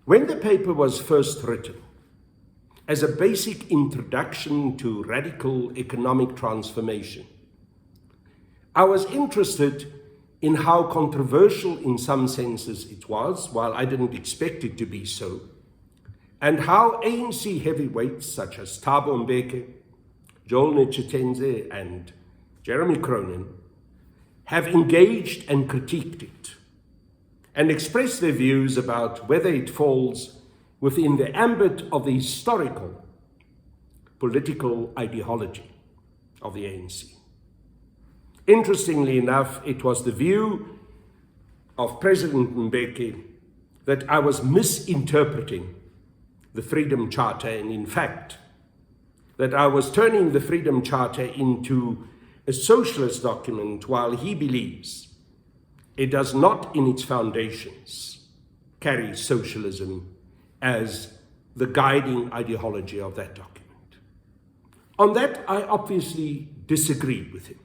When the paper was first written, as a basic introduction to radical economic transformation, I was interested in how controversial in some senses it was, while I didn't expect it to be so, and how ANC heavyweights such as Thabo Mbeki, Joel Netshitenzhe, and Jeremy Cronin have engaged and critiqued it, and expressed their views about whether it falls within the ambit of the historical political ideology of the ANC. Interestingly enough, it was the view of President Mbeki that I was misinterpreting the Freedom Charter, and in fact, that I was turning the Freedom Charter into a socialist document, while he believes it does not in its foundations carry socialism as the guiding ideology of that document. On that, I obviously disagreed with him.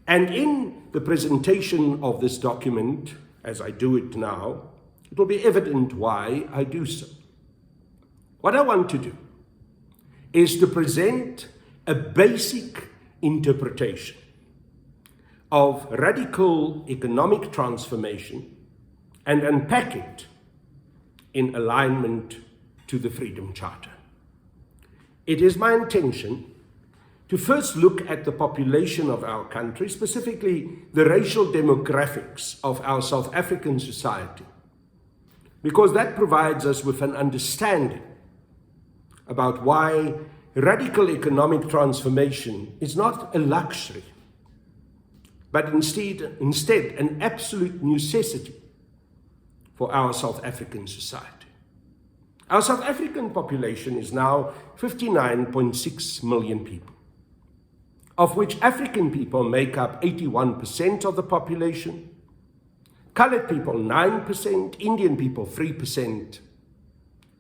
And in the presentation of this document, as I do it now, it will be evident why I do so. What I want to do is to present a basic interpretation of radical economic transformation and unpack it in alignment to the Freedom Charter. It is my intention to first look at the population of our country, specifically the racial demographics of our South African society, because that provides us with an understanding about why radical economic transformation is not a luxury, but instead an absolute necessity for our South African society. Our South African population is now 59.6 million people, of which African people make up 81% of the population, colored people 9%, Indian people 3%,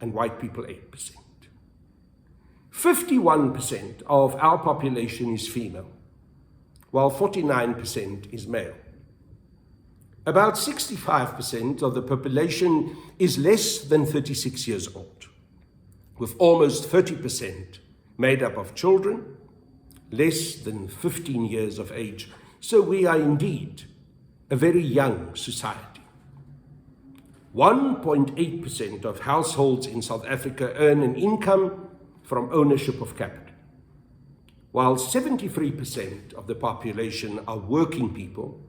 and white people 8%. 51% of our population is female, while 49% is male. About 65% of the population is less than 36 years old, with almost 30% made up of children less than 15 years of age. So we are indeed a very young society. 1.8% of households in South Africa earn an income from ownership of capital, while 73% of the population are working people.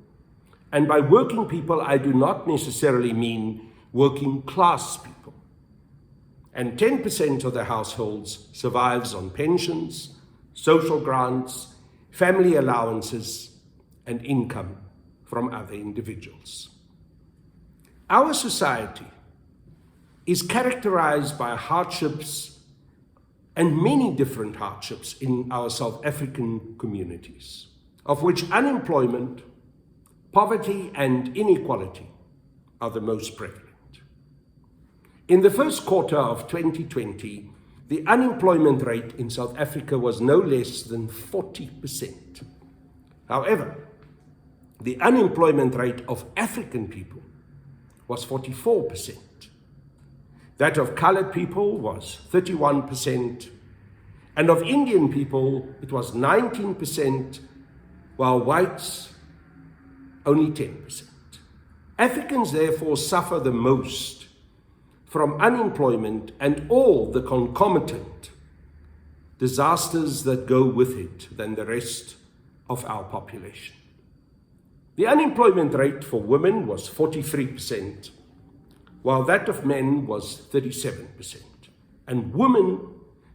And by working people, I do not necessarily mean working class people. And 10% of the households survives on pensions, social grants, family allowances, and income from other individuals. Our society is characterized by hardships, and many different hardships in our South African communities, of which unemployment, poverty, and inequality are the most prevalent. In the first quarter of 2020, the unemployment rate in South Africa was no less than 40%. However, the unemployment rate of African people was 44%. That of colored people was 31%, and of Indian people it was 19%, while whites only 10%. Africans therefore suffer the most from unemployment and all the concomitant disasters that go with it than the rest of our population. The unemployment rate for women was 43%, while that of men was 37%. And women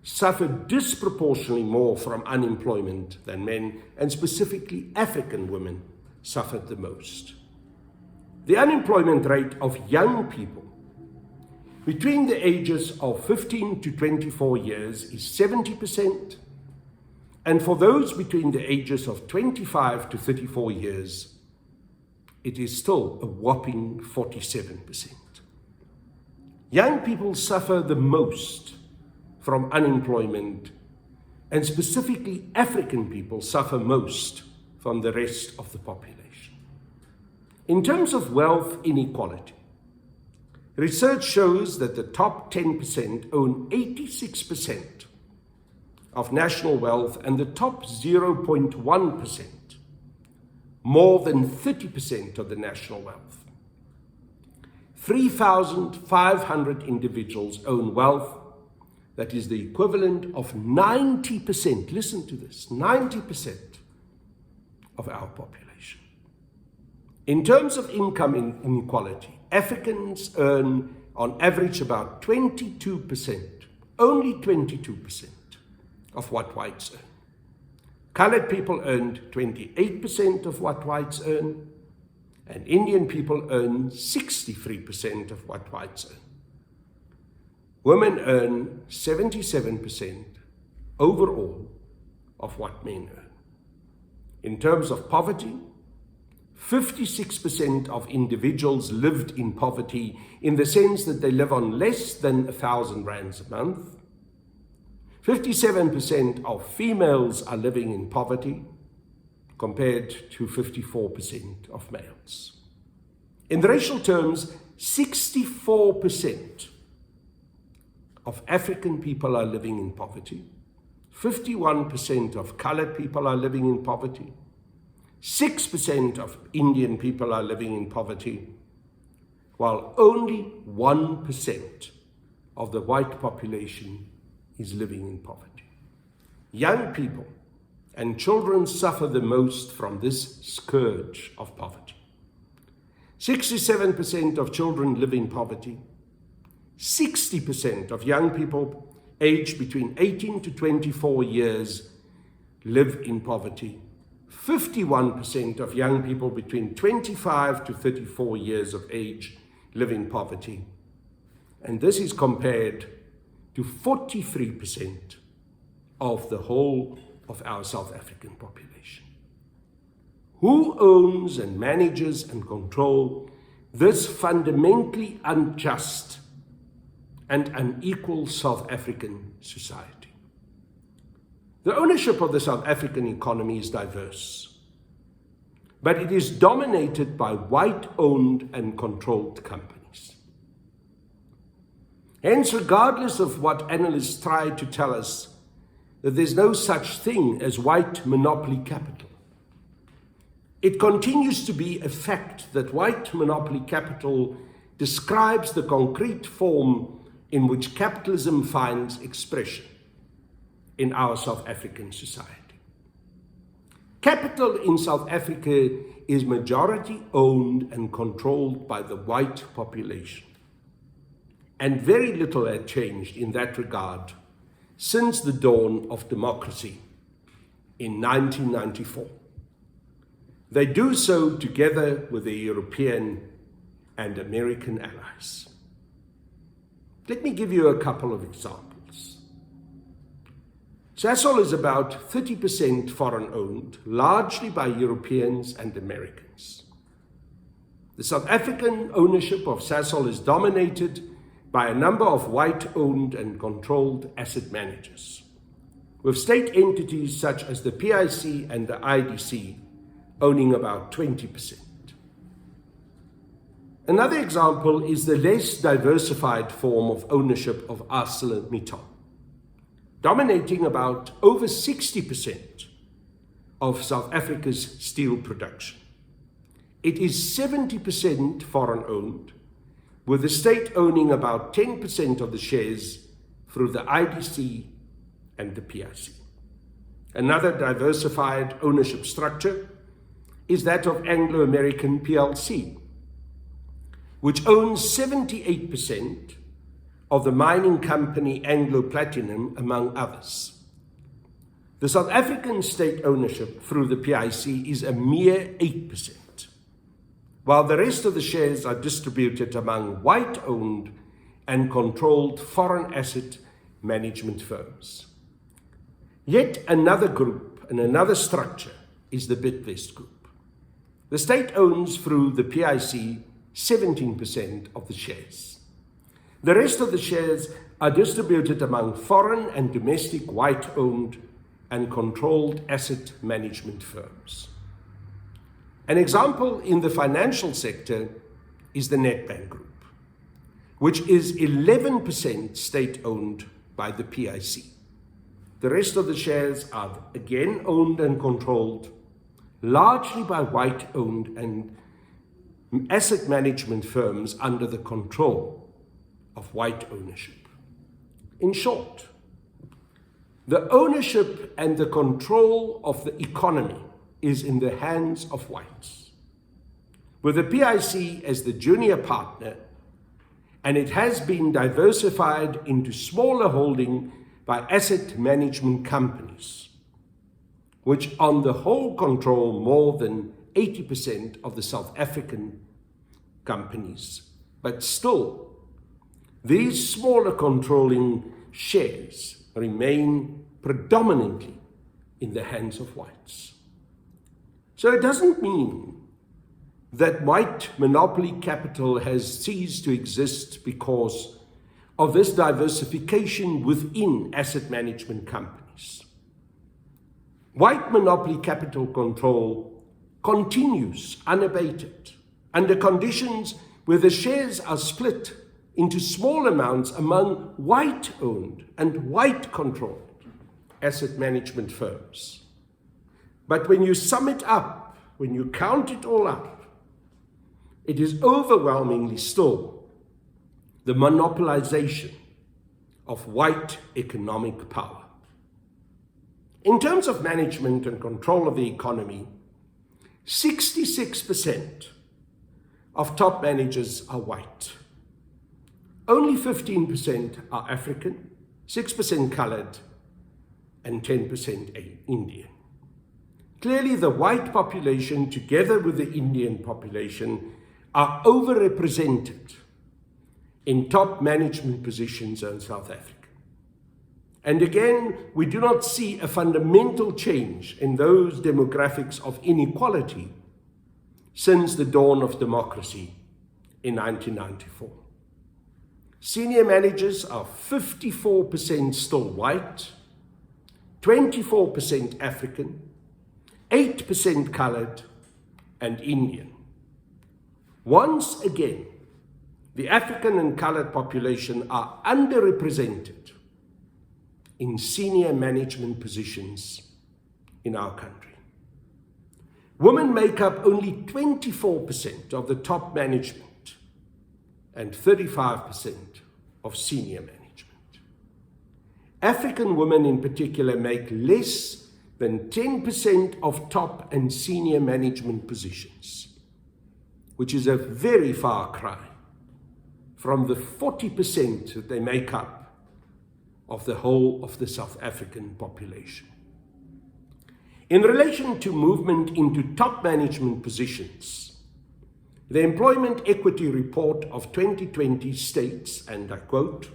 suffered disproportionately more from unemployment than men, and specifically African women suffered the most. The unemployment rate of young people between the ages of 15 to 24 years is 70%, and for those between the ages of 25 to 34 years, it is still a whopping 47%. Young people suffer the most from unemployment, and specifically African people suffer most from the rest of the population. In terms of wealth inequality, Research shows that the top 10% own 86% of national wealth, and the top 0.1% more than 30% of the national wealth. 3,500 individuals own wealth that is the equivalent of 90%, listen to this, 90% of our population. In terms of income inequality, Africans earn on average about 22%, only 22% of what whites earn. Colored people earned 28% of what whites earn, and Indian people earn 63% of what whites earn. Women earn 77% overall of what men earn. In terms of poverty, 56% of individuals lived in poverty in the sense that they live on less than 1,000 rands a month. 57% of females are living in poverty compared to 54% of males. In racial terms, 64% of African people are living in poverty. 51% of colored people are living in poverty. 6% of Indian people are living in poverty, while only 1% of the white population is living in poverty. Young people and children suffer the most from this scourge of poverty. 67% of children live in poverty. 60% of young people aged between 18 to 24 years live in poverty. 51% of young people between 25 to 34 years of age live in poverty. And this is compared to 43% of the whole of our South African population. Who owns and manages and controls this fundamentally unjust and unequal South African society? The ownership of the South African economy is diverse, but it is dominated by white-owned and controlled companies. Hence, regardless of what analysts try to tell us, that there's no such thing as white monopoly capital, it continues to be a fact that white monopoly capital describes the concrete form in which capitalism finds expression in our South African society. Capital in South Africa is majority owned and controlled by the white population. And very little had changed in that regard since the dawn of democracy in 1994. They do so together with their European and American allies. Let me give you a couple of examples. Sasol is about 30% foreign-owned, largely by Europeans and Americans. The South African ownership of Sasol is dominated by a number of white-owned and controlled asset managers, with state entities such as the PIC and the IDC owning about 20%. Another example is the less diversified form of ownership of ArcelorMittal, dominating about over 60% of South Africa's steel production. It is 70% foreign-owned, with the state owning about 10% of the shares through the IDC and the PIC. Another diversified ownership structure is that of Anglo-American PLC, which owns 78% of the mining company Anglo Platinum, among others. The South African state ownership through the PIC is a mere 8%, while the rest of the shares are distributed among white-owned and controlled foreign asset management firms. Yet another group and another structure is the Bidvest Group. The state owns through the PIC 17% of the shares. The rest of the shares are distributed among foreign and domestic white-owned and controlled asset management firms. An example in the financial sector is the Nedbank Group. which is 11% state-owned by the PIC. The rest of the shares are again owned and controlled largely by white-owned and asset management firms under the control of white ownership. In short, the ownership and the control of the economy is in the hands of whites, with the PIC as the junior partner, and it has been diversified into smaller holding by asset management companies, which on the whole control more than 80% of the South African companies. But still, these smaller controlling shares remain predominantly in the hands of whites. So it doesn't mean that white monopoly capital has ceased to exist because of this diversification within asset management companies. White monopoly capital control continues unabated under conditions where the shares are split into small amounts among white-owned and white-controlled asset management firms. But when you sum it up, when you count it all up, it is overwhelmingly still the monopolization of white economic power. In terms of management and control of the economy, 66% of top managers are white. Only 15% are African, 6% colored, and 10% Indian. Clearly, the white population, together with the Indian population, are overrepresented in top management positions in South Africa. And again, we do not see a fundamental change in those demographics of inequality since the dawn of democracy in 1994. Senior managers are 54% still white, 24% African, 8% colored, and Indian. Once again, the African and colored population are underrepresented in senior management positions in our country. Women make up only 24% of the top management and 35% of senior management. African women in particular make less than 10% of top and senior management positions, which is a very far cry from the 40% that they make up of the whole of the South African population. In relation to movement into top management positions, the Employment Equity Report of 2020 states, and I quote,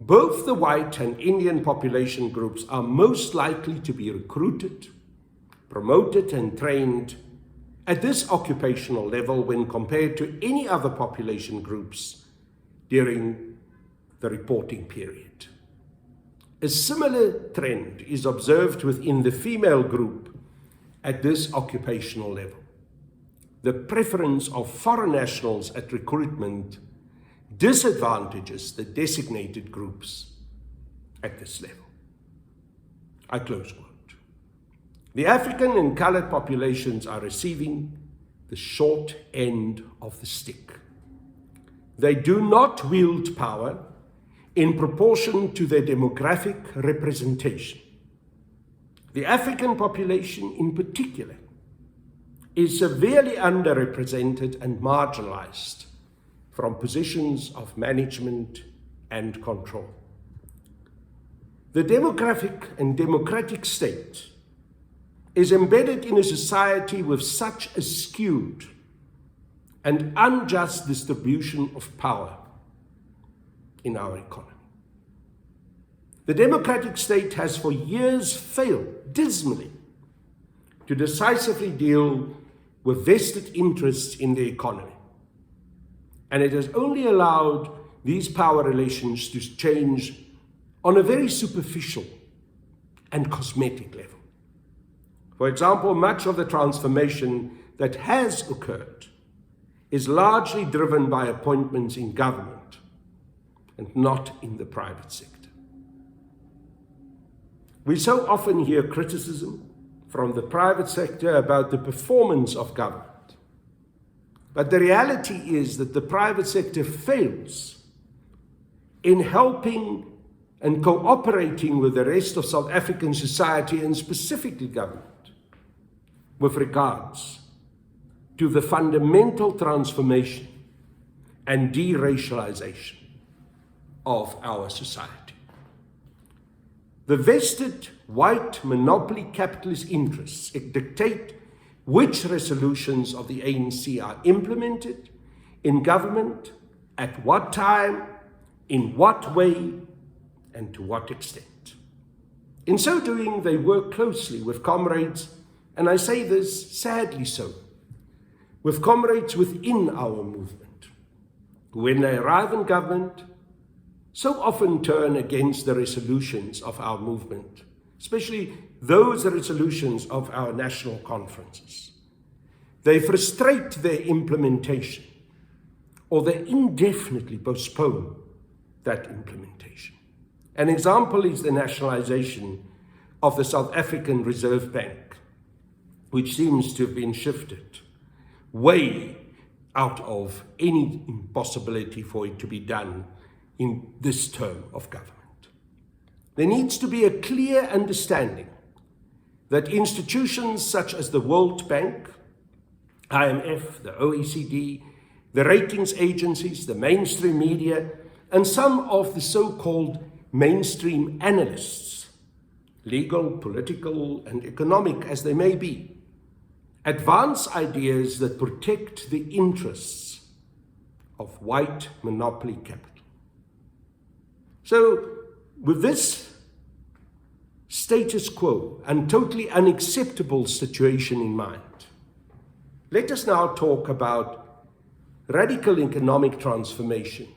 "Both the white and Indian population groups are most likely to be recruited, promoted, and trained at this occupational level when compared to any other population groups during the reporting period. A similar trend is observed within the female group at this occupational level. The preference of foreign nationals at recruitment disadvantages the designated groups at this level." I close quote. The African and colored populations are receiving the short end of the stick. They do not wield power in proportion to their demographic representation. The African population in particular is severely underrepresented and marginalized from positions of management and control. The demographic and democratic state is embedded in a society with such a skewed and unjust distribution of power in our economy. The democratic state has for years failed dismally to decisively deal with vested interests in the economy, and it has only allowed these power relations to change on a very superficial and cosmetic level. For example, much of the transformation that has occurred is largely driven by appointments in government and not in the private sector. We so often hear criticism from the private sector about the performance of government. But the reality is that the private sector fails in helping and cooperating with the rest of South African society, and specifically government, with regards to the fundamental transformation and deracialization of our society. The vested white monopoly capitalist interests dictate which resolutions of the ANC are implemented in government, at what time, in what way, and to what extent. In so doing, they work closely with comrades, and I say this sadly so, with comrades within our movement, who when they arrive in government, so often turn against the resolutions of our movement, especially those resolutions of our national conferences. They frustrate their implementation, or they indefinitely postpone that implementation. An example is the nationalization of the South African Reserve Bank, which seems to have been shifted way out of any impossibility for it to be done in this term of government. There needs to be a clear understanding that institutions such as the World Bank, IMF, the OECD, the ratings agencies, the mainstream media, and some of the so-called mainstream analysts, legal, political, and economic as they may be, advance ideas that protect the interests of white monopoly capital. So, with this status quo and totally unacceptable situation in mind, let us now talk about radical economic transformation,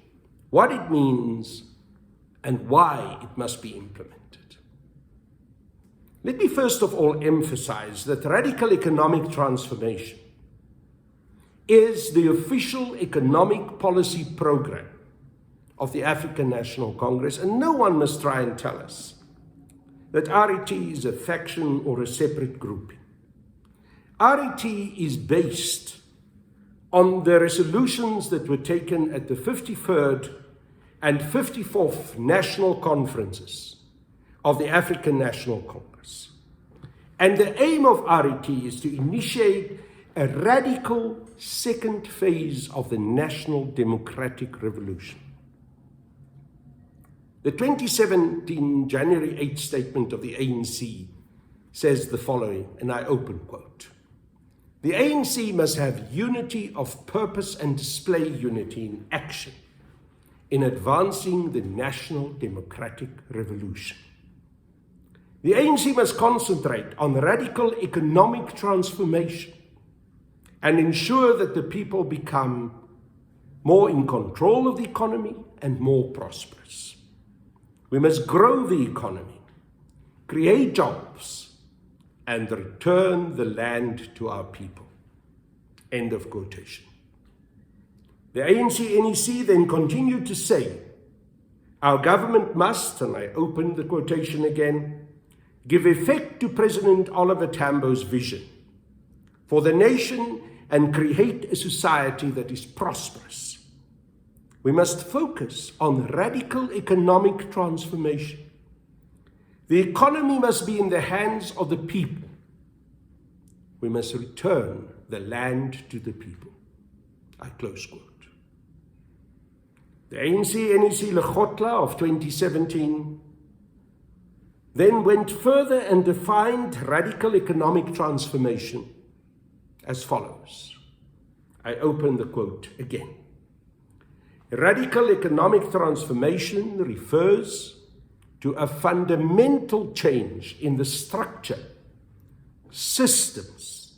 what it means, and why it must be implemented. Let me first of all emphasize that radical economic transformation is the official economic policy program of the African National Congress, and no one must try and tell us that RET is a faction or a separate grouping. RET is based on the resolutions that were taken at the 53rd and 54th National Conferences of the African National Congress. And the aim of RET is to initiate a radical second phase of the national democratic revolution. The 2017 January 8th statement of the ANC says the following, and I open quote, "The ANC must have unity of purpose and display unity in action in advancing the national democratic revolution. The ANC must concentrate on radical economic transformation and ensure that the people become more in control of the economy and more prosperous. We must grow the economy, create jobs, and return the land to our people." End of quotation. The ANC-NEC then continued to say, "Our government must," and I open the quotation again, "give effect to President Oliver Tambo's vision for the nation and create a society that is prosperous. We must focus on radical economic transformation. The economy must be in the hands of the people. We must return the land to the people." I close quote. The ANC-NEC Lekgotla of 2017 then went further and defined radical economic transformation as follows. I open the quote again. "Radical economic transformation refers to a fundamental change in the structure, systems,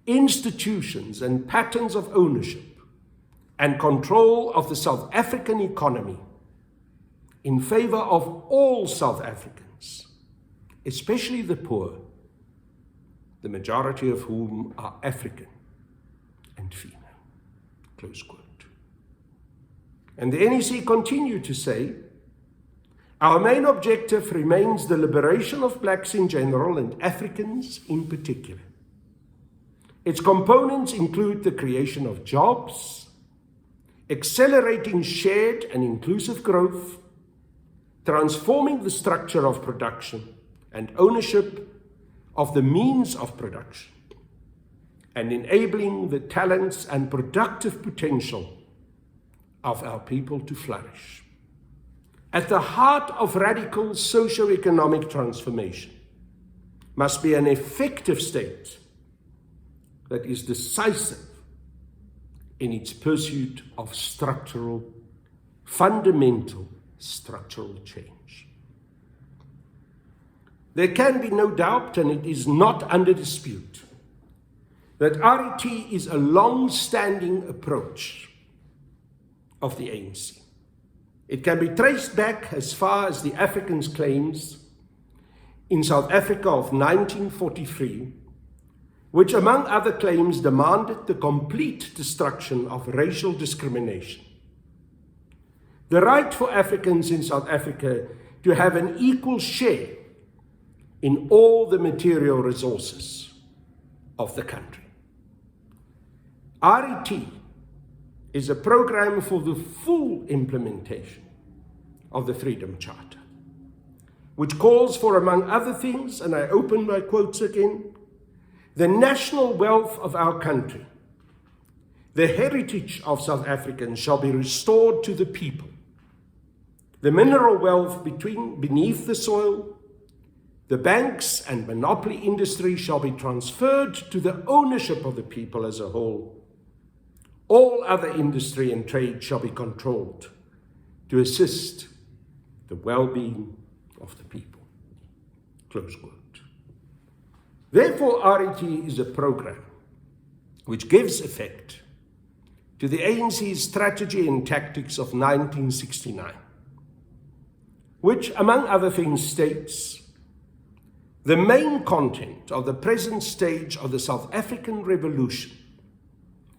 institutions, and patterns of ownership and control of the South African economy in favor of all South Africans, especially the poor, the majority of whom are African and female." Close quote. And the NEC continue to say, our main objective remains the liberation of blacks in general and Africans in particular. Its components include the creation of jobs, accelerating shared and inclusive growth, transforming the structure of production and ownership of the means of production, and enabling the talents and productive potential of our people to flourish. At the heart of radical socio-economic transformation must be an effective state that is decisive in its pursuit of fundamental structural change. There can be no doubt, and it is not under dispute, that RET is a long-standing approach of the ANC. It can be traced back as far as the Africans' claims in South Africa of 1943, which among other claims demanded the complete destruction of racial discrimination. The right for Africans in South Africa to have an equal share in all the material resources of the country. RET is a program for the full implementation of the Freedom Charter, which calls for, among other things, and I open my quotes again, the national wealth of our country, the heritage of South Africans shall be restored to the people. The mineral wealth beneath the soil, the banks and monopoly industry shall be transferred to the ownership of the people as a whole. All other industry and trade shall be controlled to assist the well-being of the people. Close quote. Therefore, RET is a program which gives effect to the ANC's strategy and tactics of 1969, which, among other things, states the main content of the present stage of the South African Revolution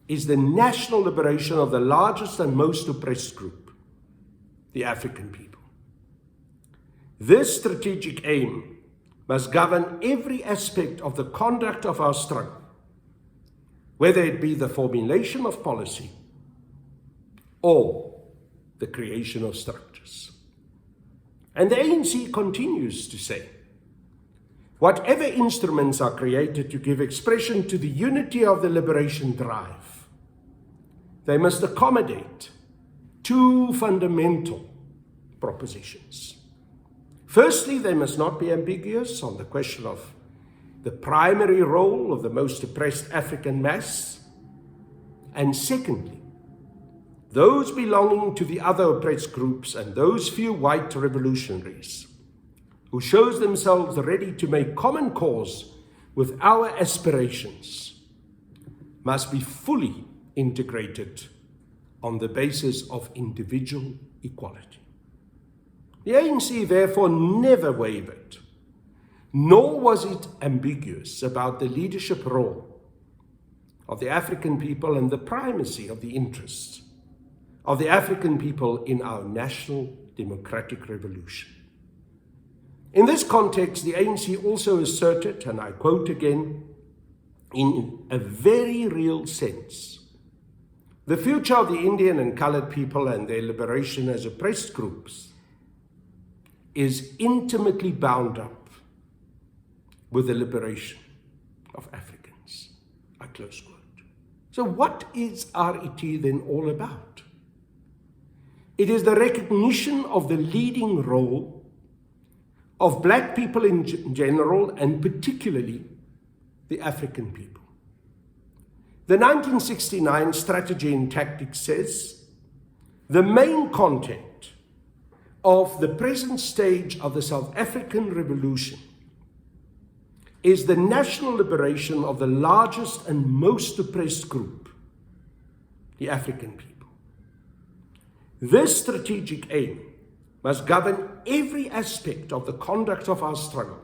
is the national liberation of the largest and most oppressed group, the African people. This strategic aim must govern every aspect of the conduct of our struggle, whether it be the formulation of policy or the creation of structures. And the ANC continues to say, whatever instruments are created to give expression to the unity of the liberation drive, they must accommodate two fundamental propositions. Firstly, they must not be ambiguous on the question of the primary role of the most oppressed African mass. And secondly, those belonging to the other oppressed groups and those few white revolutionaries who shows themselves ready to make common cause with our aspirations must be fully integrated on the basis of individual equality. The ANC therefore never wavered, nor was it ambiguous about the leadership role of the African people and the primacy of the interests of the African people in our national democratic revolution. In this context, the ANC also asserted, and I quote again, in a very real sense, the future of the Indian and colored people and their liberation as oppressed groups is intimately bound up with the liberation of Africans. I close quote. So what is RET then all about? It is the recognition of the leading role of black people in general and particularly the African people. The 1969 strategy and tactics says the main content of the present stage of the South African Revolution is the national liberation of the largest and most oppressed group, the African people. This strategic aim must govern every aspect of the conduct of our struggle,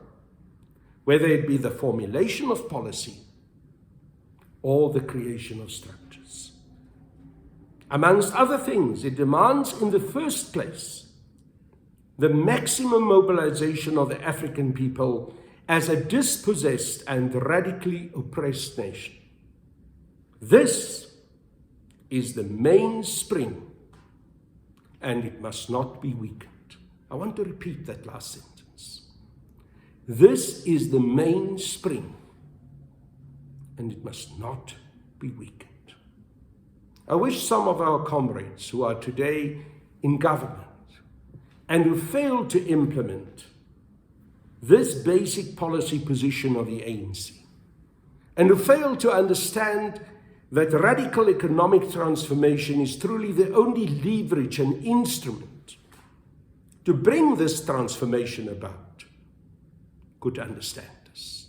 whether it be the formulation of policy or the creation of structures. Amongst other things, it demands in the first place the maximum mobilization of the African people as a dispossessed and radically oppressed nation. This is the mainspring, and it must not be weakened. I want to repeat that last sentence. This is the mainspring, and it must not be weakened. I wish some of our comrades who are today in government and who fail to implement this basic policy position of the ANC, and who fail to understand that radical economic transformation is truly the only leverage and instrument to bring this transformation about, could understand this.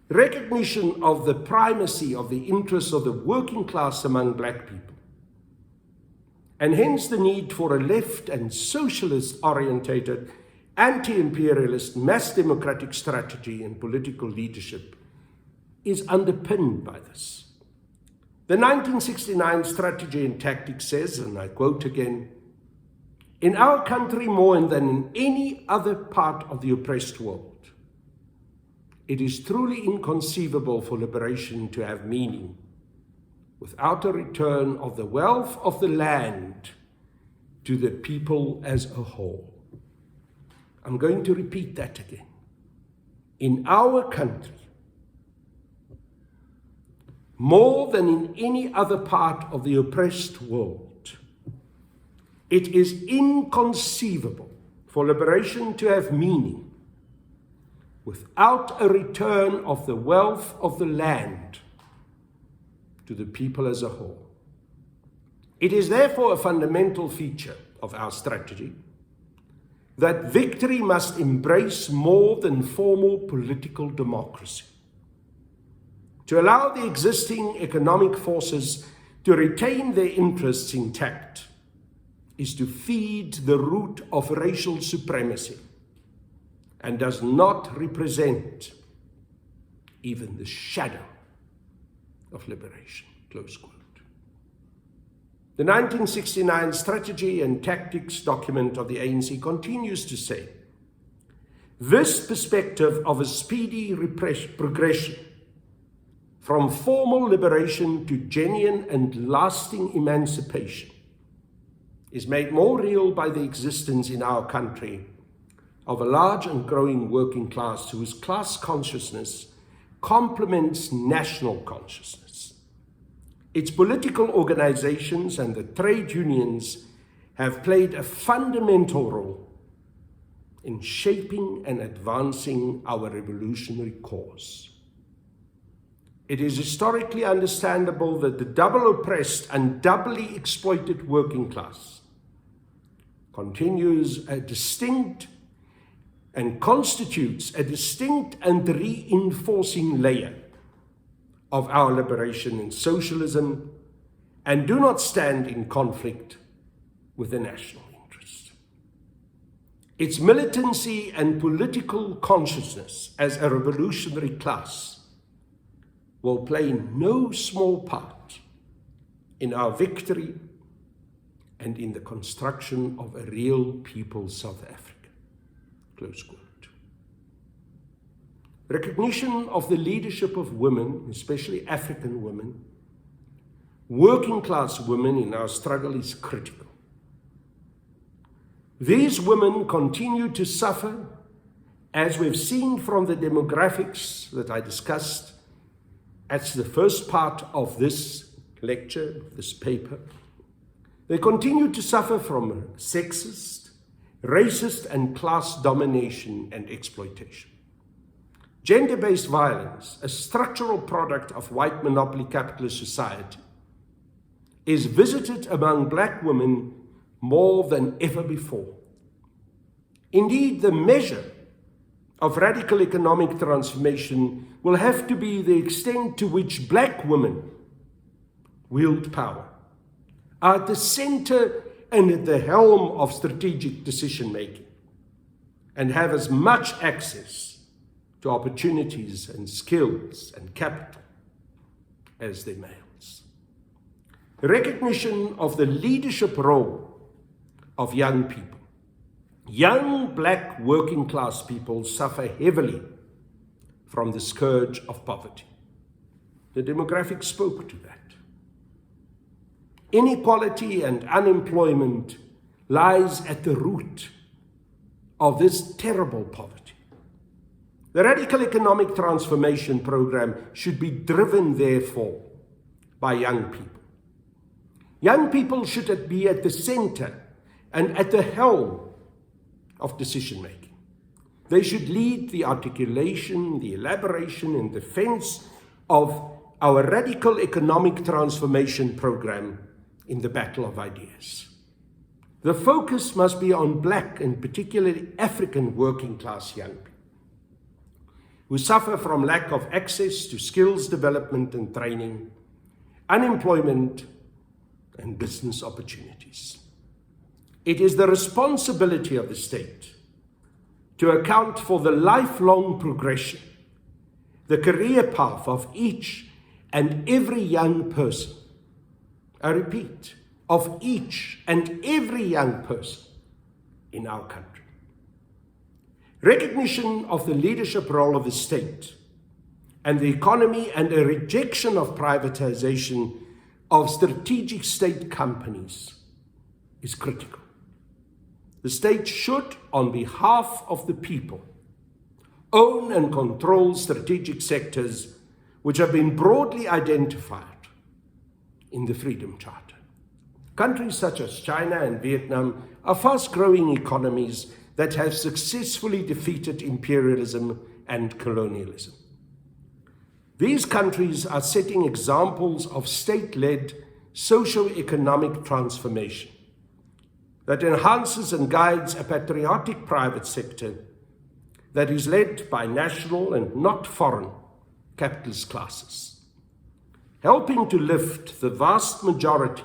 Recognition of the primacy of the interests of the working class among black people, and hence the need for a left and socialist-orientated, anti-imperialist, mass democratic strategy and political leadership is underpinned by this. The 1969 Strategy and Tactics says, and I quote again, "In our country more than in any other part of the oppressed world, it is truly inconceivable for liberation to have meaning without a return of the wealth of the land to the people as a whole." I'm going to repeat that again. In our country, more than in any other part of the oppressed world, it is inconceivable for liberation to have meaning without a return of the wealth of the land to the people as a whole. It is therefore a fundamental feature of our strategy that victory must embrace more than formal political democracy. To allow the existing economic forces to retain their interests intact is to feed the root of racial supremacy and does not represent even the shadow of liberation. Close quote. The 1969 Strategy and Tactics document of the ANC continues to say, "This perspective of a speedy progression from formal liberation to genuine and lasting emancipation is made more real by the existence in our country of a large and growing working class whose class consciousness complements national consciousness. Its political organizations and the trade unions have played a fundamental role in shaping and advancing our revolutionary cause. It is historically understandable that the double oppressed and doubly exploited working class continues a distinct and constitutes a distinct and reinforcing layer of our liberation and socialism, and do not stand in conflict with the national interest. Its militancy and political consciousness as a revolutionary class will play no small part in our victory and in the construction of a real People's South Africa." Close quote. Recognition of the leadership of women, especially African women, working class women in our struggle is critical. These women continue to suffer, as we've seen from the demographics that I discussed at the first part of this lecture, this paper. They continue to suffer from sexist, racist, and class domination and exploitation. Gender-based violence, a structural product of white monopoly capitalist society, is visited among black women more than ever before. Indeed, the measure of radical economic transformation will have to be the extent to which black women wield power, are at the center and at the helm of strategic decision-making, and have as much access to opportunities and skills and capital as their males. recognition of the leadership role of young people. Young black working class people suffer heavily from the scourge of poverty. The demographics spoke to that. Inequality and unemployment lies at the root of this terrible poverty. The radical economic transformation program should be driven, therefore, by young people. Young people should be at the center and at the helm of decision-making. They should lead the articulation, the elaboration, and defense of our radical economic transformation program in the battle of ideas. The focus must be on black and particularly African working class young people who suffer from lack of access to skills development and training, unemployment, and business opportunities. It is the responsibility of the state to account for the lifelong progression, the career path of each and every young person. I repeat, of each and every young person in our country. Recognition of the leadership role of the state and the economy and a rejection of privatization of strategic state companies is critical. The state should, on behalf of the people, own and control strategic sectors which have been broadly identified in the Freedom Charter. Countries such as China and Vietnam are fast-growing economies that have successfully defeated imperialism and colonialism. These countries are setting examples of state-led socio-economic transformation that enhances and guides a patriotic private sector that is led by national and not foreign capitalist classes, helping to lift the vast majority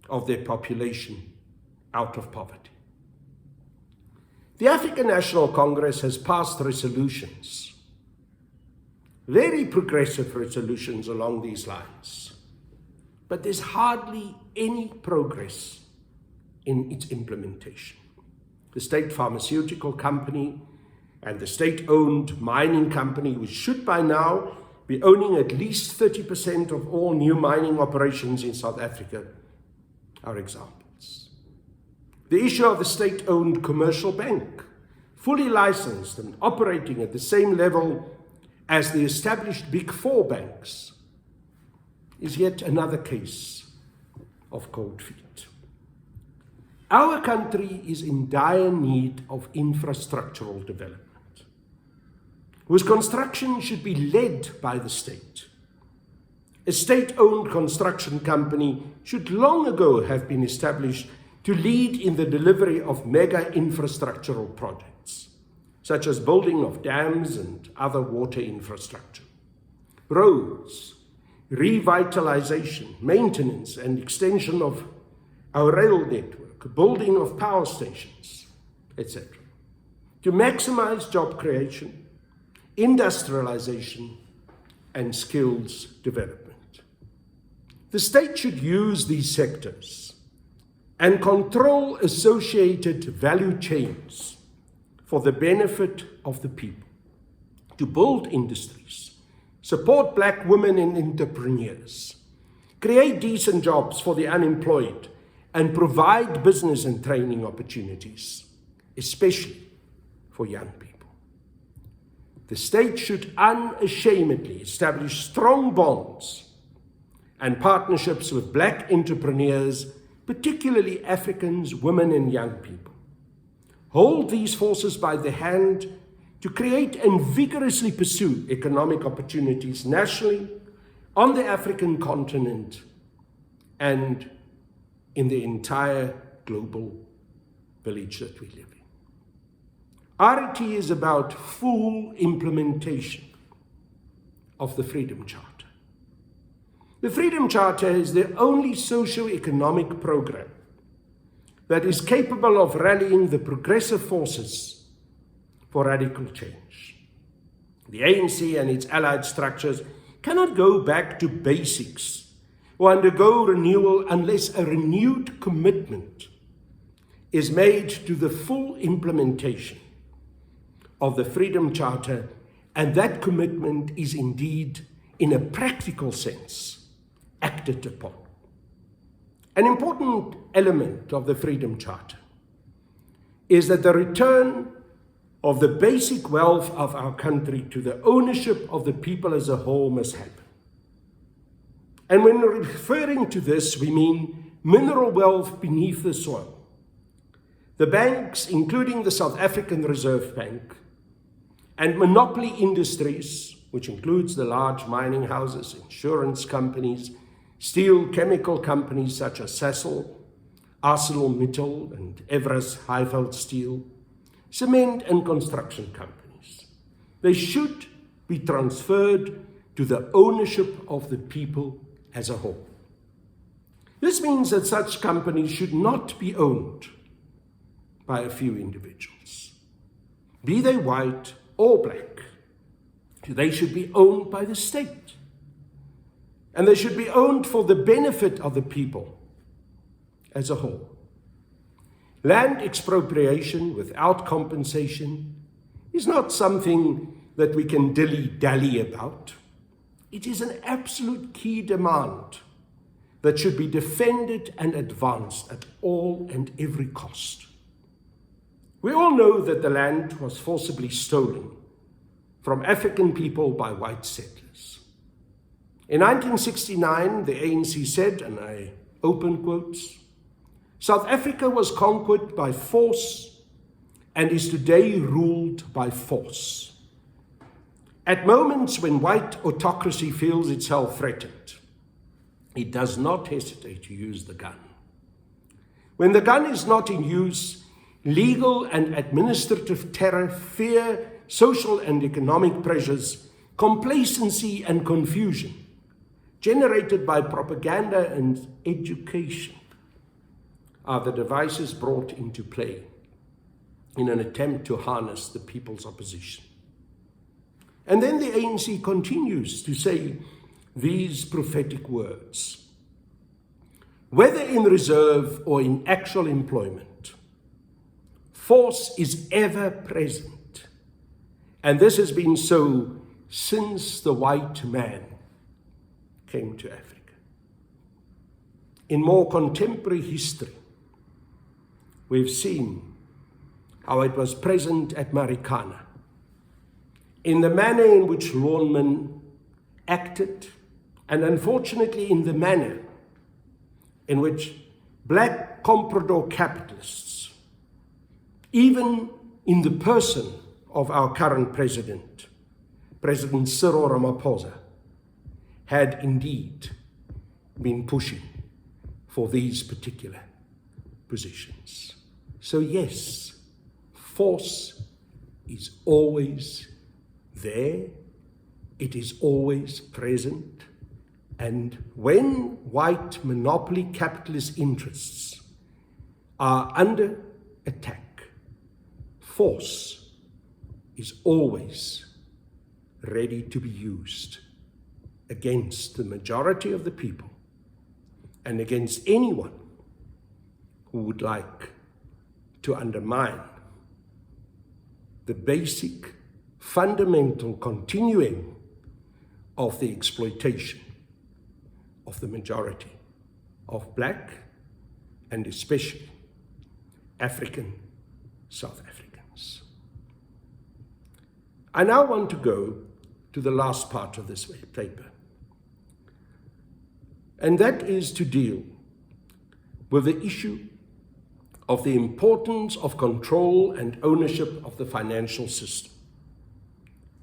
of their population out of poverty. The African National Congress has passed resolutions, very progressive resolutions along these lines, but there's hardly any progress in its implementation. The state pharmaceutical company and the state-owned mining company, which should by now be owning at least 30% of all new mining operations in South Africa, are examples. The issue of the state-owned commercial bank, fully licensed and operating at the same level as the established Big Four banks, is yet another case of cold feet. Our country is in dire need of infrastructural development, whose construction should be led by the state. A state-owned construction company should long ago have been established to lead in the delivery of mega infrastructural projects, such as building of dams and other water infrastructure, roads, revitalization, maintenance and extension of our rail network, building of power stations, etc., to maximize job creation, industrialization, and skills development. The state should use these sectors and control associated value chains for the benefit of the people, to build industries, support black women and entrepreneurs, create decent jobs for the unemployed, and provide business and training opportunities, especially for young people. The state should unashamedly establish strong bonds and partnerships with black entrepreneurs, particularly Africans, women, and young people. Hold these forces by the hand to create and vigorously pursue economic opportunities nationally, on the African continent, and in the entire global village that we live in. RET is about full implementation of the Freedom Charter. The Freedom Charter is the only socio-economic program that is capable of rallying the progressive forces for radical change. The ANC and its allied structures cannot go back to basics or undergo renewal unless a renewed commitment is made to the full implementation of the Freedom Charter, and that commitment is indeed, in a practical sense, acted upon. An important element of the Freedom Charter is that the return of the basic wealth of our country to the ownership of the people as a whole must happen. And when referring to this, we mean mineral wealth beneath the soil. The banks, including the South African Reserve Bank, and monopoly industries, which includes the large mining houses, insurance companies, steel chemical companies such as Sasol, ArcelorMittal, and Evraz Highveld Steel, cement and construction companies. They should be transferred to the ownership of the people as a whole. This means that such companies should not be owned by a few individuals, be they white or black. They should be owned by the state, and they should be owned for the benefit of the people as a whole. Land expropriation without compensation is not something that we can dilly-dally about. It is an absolute key demand that should be defended and advanced at all and every cost. We all know that the land was forcibly stolen from African people by white settlers. In 1969, the ANC said, and I open quotes, "South Africa was conquered by force and is today ruled by force. At moments when white autocracy feels itself threatened, it does not hesitate to use the gun. When the gun is not in use, legal and administrative terror, fear, social and economic pressures, complacency and confusion generated by propaganda and education are the devices brought into play in an attempt to harness the people's opposition." And then the ANC continues to say these prophetic words: "Whether in reserve or in actual employment, force is ever present, and this has been so since the white man came to Africa." In more contemporary history, we've seen how it was present at Marikana, in the manner in which lawmen acted, and unfortunately in the manner in which black comprador capitalists, even in the person of our current president, President Cyril Ramaphosa, had indeed been pushing for these particular positions. So yes, force is always there, it is always present, and when white monopoly capitalist interests are under attack, force is always ready to be used against the majority of the people and against anyone who would like to undermine the basic, fundamental continuing of the exploitation of the majority of black and especially African South Africans. I now want to go to the last part of this paper, and that is to deal with the issue of the importance of control and ownership of the financial system,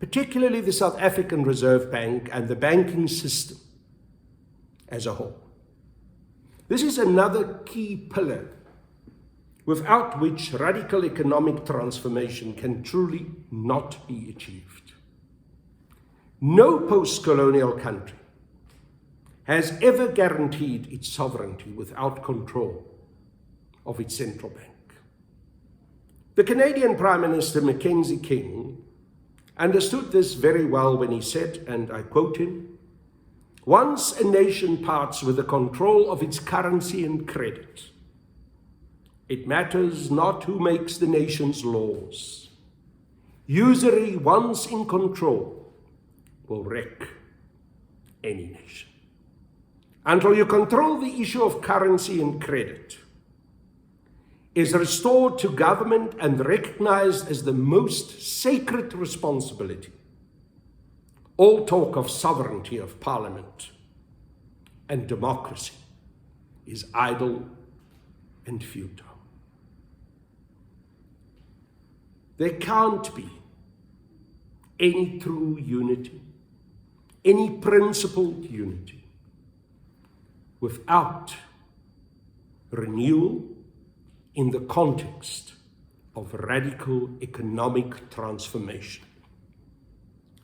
particularly the South African Reserve Bank and the banking system as a whole. This is another key pillar without which radical economic transformation can truly not be achieved. No post-colonial country has ever guaranteed its sovereignty without control of its central bank. The Canadian Prime Minister Mackenzie King understood this very well when he said, and I quote him, Once a nation parts with the control of its currency and credit, it matters not who makes the nation's laws. Usury, once in control, will wreck any nation. Until you control the issue of currency and credit, is restored to government and recognized as the most sacred responsibility, all talk of sovereignty of parliament and democracy is idle and futile. There can't be any true unity, any principled unity, without renewal in the context of radical economic transformation.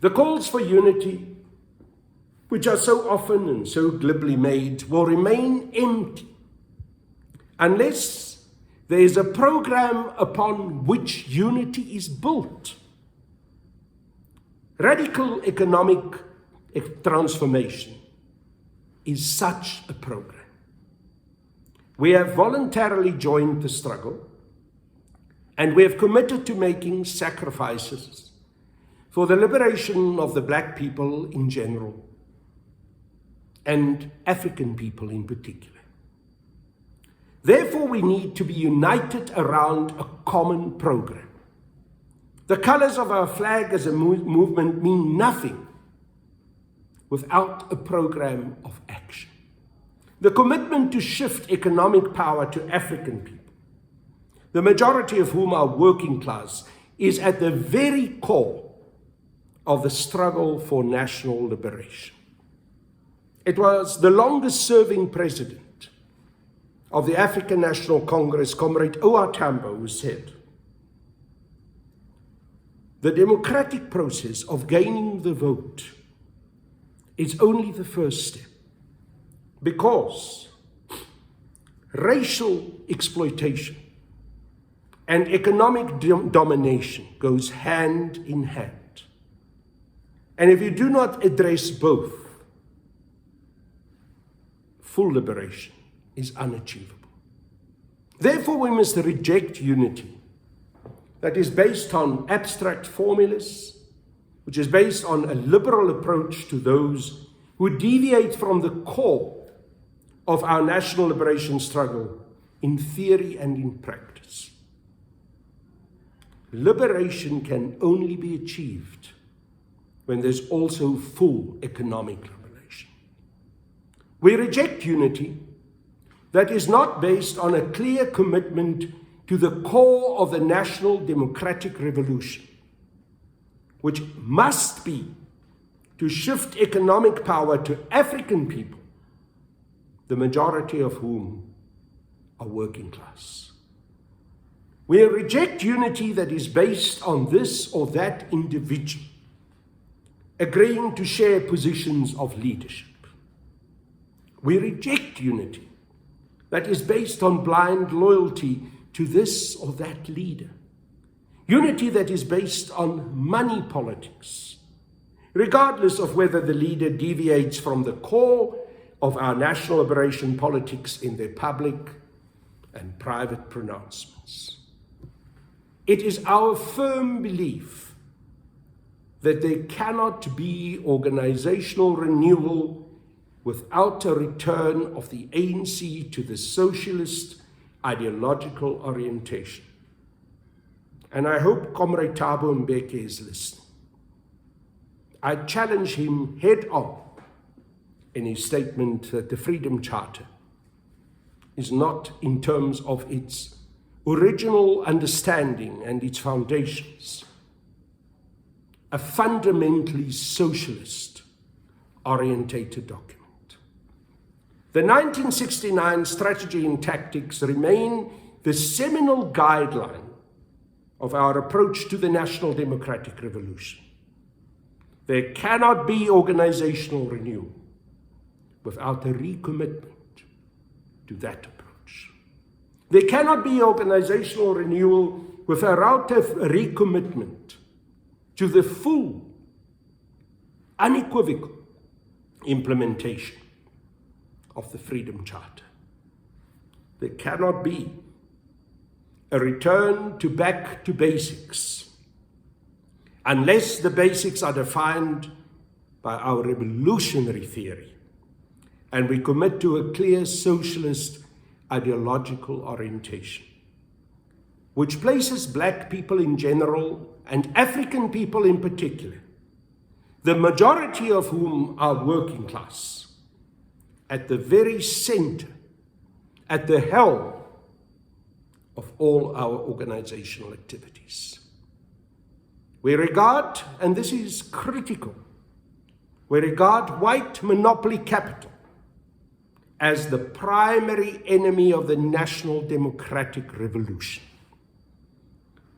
The calls for unity, which are so often and so glibly made, will remain empty unless there is a program upon which unity is built. Radical economic transformation is such a program. We have voluntarily joined the struggle, and we have committed to making sacrifices for the liberation of the black people in general, and African people in particular. Therefore, we need to be united around a common program. The colors of our flag as a movement mean nothing without a program of action. The commitment to shift economic power to African people, the majority of whom are working class, is at the very core of the struggle for national liberation. It was the longest-serving president of the African National Congress, Comrade O.R. Tambo, who said, "The democratic process of gaining the vote is only the first step, because racial exploitation and economic domination goes hand in hand. And if you do not address both, full liberation is unachievable. Therefore, we must reject unity that is based on abstract formulas, which is based on a liberal approach to those who deviate from the core of our national liberation struggle in theory and in practice. Liberation can only be achieved when there's also full economic liberation. We reject unity that is not based on a clear commitment to the core of the national democratic revolution, which must be to shift economic power to African people, the majority of whom are working class. We reject unity that is based on this or that individual agreeing to share positions of leadership. We reject unity that is based on blind loyalty to this or that leader. Unity that is based on money politics, regardless of whether the leader deviates from the core of our national liberation politics in their public and private pronouncements. It is our firm belief that there cannot be organizational renewal without a return of the ANC to the socialist ideological orientation. And I hope Comrade Thabo Mbeki is listening. I challenge him head on in his statement that the Freedom Charter is not, in terms of its original understanding and its foundations, a fundamentally socialist orientated document. The 1969 Strategy and Tactics remain the seminal guideline of our approach to the national democratic revolution. There cannot be organizational renewal without a recommitment to that approach. There cannot be organizational renewal without a recommitment to the full, unequivocal, implementation of the Freedom Charter. There cannot be a return back to basics unless the basics are defined by our revolutionary theory and we commit to a clear socialist ideological orientation, which places black people in general and African people in particular, the majority of whom are working class, at the very center, at the helm of all our organizational activities. We regard, and this is critical, we regard white monopoly capital as the primary enemy of the national democratic revolution.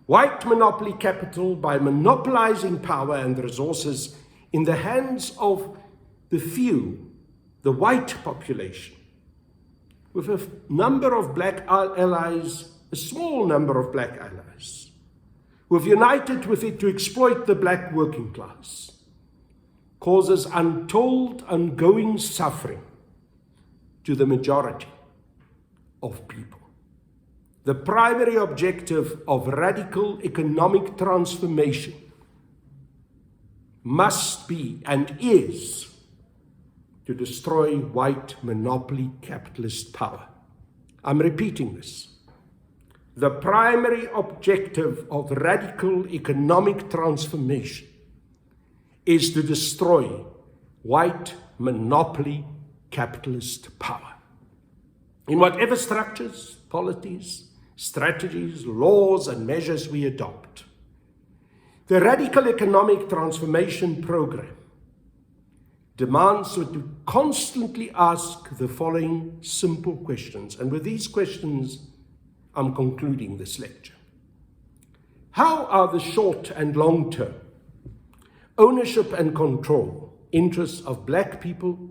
White monopoly capital, by monopolizing power and resources in the hands of the few, the white population, with a number of black allies, a small number of black allies, who have united with it to exploit the black working class, causes untold ongoing suffering to the majority of people. The primary objective of radical economic transformation must be and is to destroy white monopoly capitalist power. I'm repeating this. The primary objective of radical economic transformation is to destroy white monopoly capitalist power. In whatever structures, policies, strategies, laws, and measures we adopt, the radical economic transformation program demands us to constantly ask the following simple questions. And with these questions, I'm concluding this lecture. How are the short and long-term ownership and control interests of black people,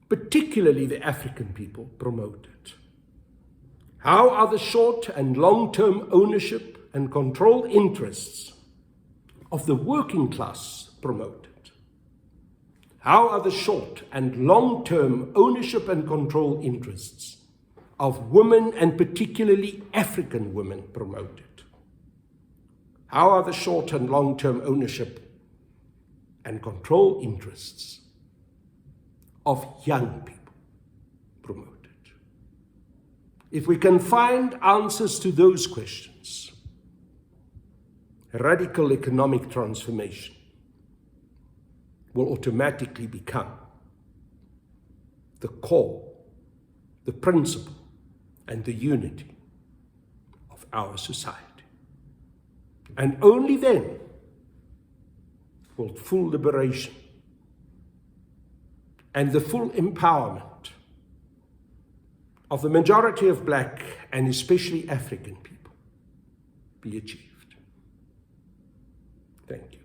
particularly the African people, promoted? How are the short and long-term ownership and control interests of the working class promoted? How are the short and long-term ownership and control interests of women, and particularly African women, promoted? How are the short and long-term ownership and control interests of young people promoted? If we can find answers to those questions, radical economic transformation will automatically become the core, the principle, and the unity of our society. And only then will full liberation and the full empowerment of the majority of black and especially African people be achieved. Thank you.